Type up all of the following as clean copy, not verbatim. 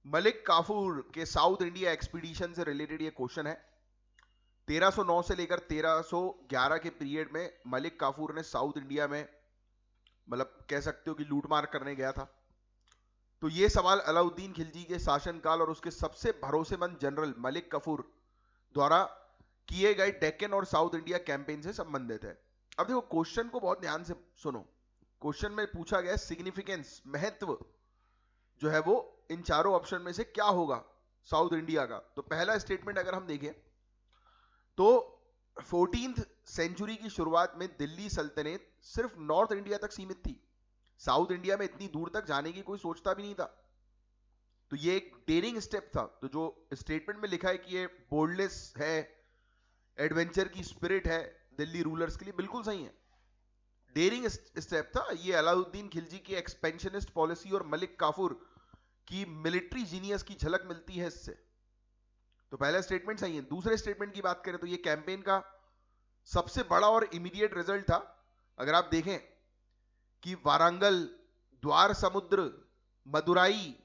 मलिक काफूर के south India expedition से related ये क्वेश्चन है। 1309 से लेकर 1311 के पीरियड में मलिक काफूर ने साउथ इंडिया में मतलब कह सकते हो कि लूटमार करने गया था। तो ये सवाल अलाउद्दीन खिलजी के शासनकाल और उसके सबसे भरोसेमंद जनरल मलिक काफूर द्वारा किए गए डेक्कन और साउथ इंडिया कैंपेन से संबंधित है। अब देखो क्वेश्चन को बहुत ध्यान से सुनो। क्वेश्चन में पूछा गया सिग्निफिकेंस, महत्व जो है वो इन चारों ऑप्शन में से क्या होगा साउथ इंडिया का। तो पहला स्टेटमेंट अगर हम देखें तो 14th सेंचुरी की शुरुआत में दिल्ली सल्तनत सिर्फ नॉर्थ इंडिया तक सीमित थी। साउथ इंडिया में इतनी दूर तक जाने की कोई सोचता भी नहीं था। तो ये एक डेयरिंग स्टेप था। तो जो स्टेटमेंट में लिखा है कि ये बोल्डनेस है, एडवेंचर की स्पिरिट है दिल्ली रूलर्स के लिए, बिल्कुल सही है। डेयरिंग स्टेप था ये। अलाउद्दीन खिलजी की एक्सपेंशनिस्ट पॉलिसी और मलिक काफूर की मिलिट्री जीनियस की झलक मिलती है इससे। तो पहला स्टेटमेंट सही है। दूसरे स्टेटमेंट की बात करें तो ये कैंपेन का सबसे बड़ा और इमीडिएट रिजल्ट था। अगर आप देखें कि वारंगल, द्वार समुद्र, मदुराई,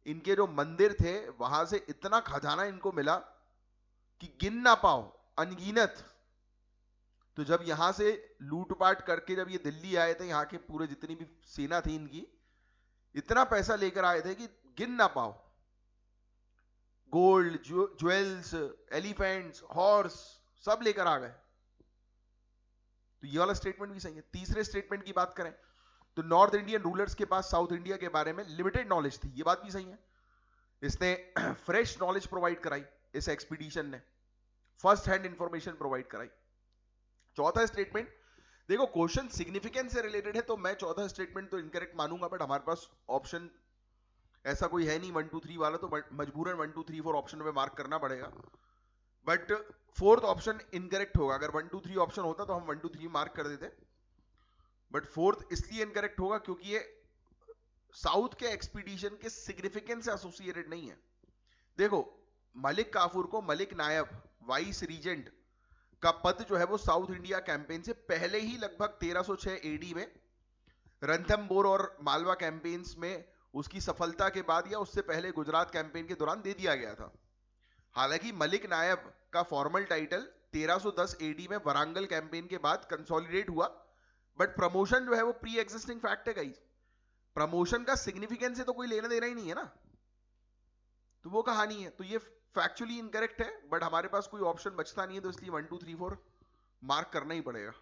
इनके जो मंदिर थे वहां से इतना खजाना इनको मिला कि गिन ना पाओ, अनगिनत। तो जब यहां से लूटपाट करके जब ये दिल्ली आए थे, यहाँ के पूरे जितनी भी सेना थी इनकी, इतना पैसा लेकर आए थे कि गिन ना पाओ। गोल्ड, ज्वेल्स, एलिफेंट्स, हॉर्स सब लेकर आ गए। तो ये वाला स्टेटमेंट भी सही है। तीसरे स्टेटमेंट की बात करें तो नॉर्थ इंडियन रूलर्स के पास साउथ इंडिया के बारे में लिमिटेड नॉलेज थी। ये बात भी सही है। इसने फ्रेश नॉलेज प्रोवाइड कराई इस एक्सपीडिशन ने, फर्स्ट हैंड इंफॉर्मेशन प्रोवाइड कराई। चौथा स्टेटमेंट देखो, क्वेश्चन सिग्निफिकेंस से रिलेटेड है तो मैं चौथा स्टेटमेंट तो इनकरेक्ट मानूंगा, बट हमारे पास ऑप्शन ऐसा कोई है नहीं 1 2 3 वाला, तो मजबूरन 1 2 3 4 ऑप्शन पे मार्क करना पड़ेगा। बट फोर्थ ऑप्शन इनकरेक्ट होगा। अगर 1 2 3 ऑप्शन होता तो हम 1 2 3 मार्क कर देते, बट फोर्थ इसलिए इनकरेक्ट होगा क्योंकि ये साउथ के एक्सपीडिशन के सिग्निफिकेंस से एसोसिएटेड नहीं है। देखो, मलिक काफूर को मलिक नायब, वाइस रीजेंट का पद जो है वो साउथ इंडिया कैंपेन से पहले ही लगभग 1306 एडी में रणथंबोर और मालवा कैंपेन्स में उसकी सफलता के बाद या उससे पहले गुजरात कैंपेन के दौरान दे दिया गया था। हालांकि मलिक नायब का फॉर्मल टाइटल 1310 एडी में वरांगल कैंपेन के बाद कंसोलिडेट हुआ, बट प्रमोशन जो है वो प्री एग्जिस्टिंग फैक्ट है गाइस। प्रमोशन का सिग्निफिकेंस से तो कोई लेना देना ही नहीं है ना, तो वो कहानी है। तो ये फैक्चुअली इनकरेक्ट है, बट हमारे पास कोई ऑप्शन बचता नहीं है, तो इसलिए 1 2 3 4 मार्क करना ही पड़ेगा।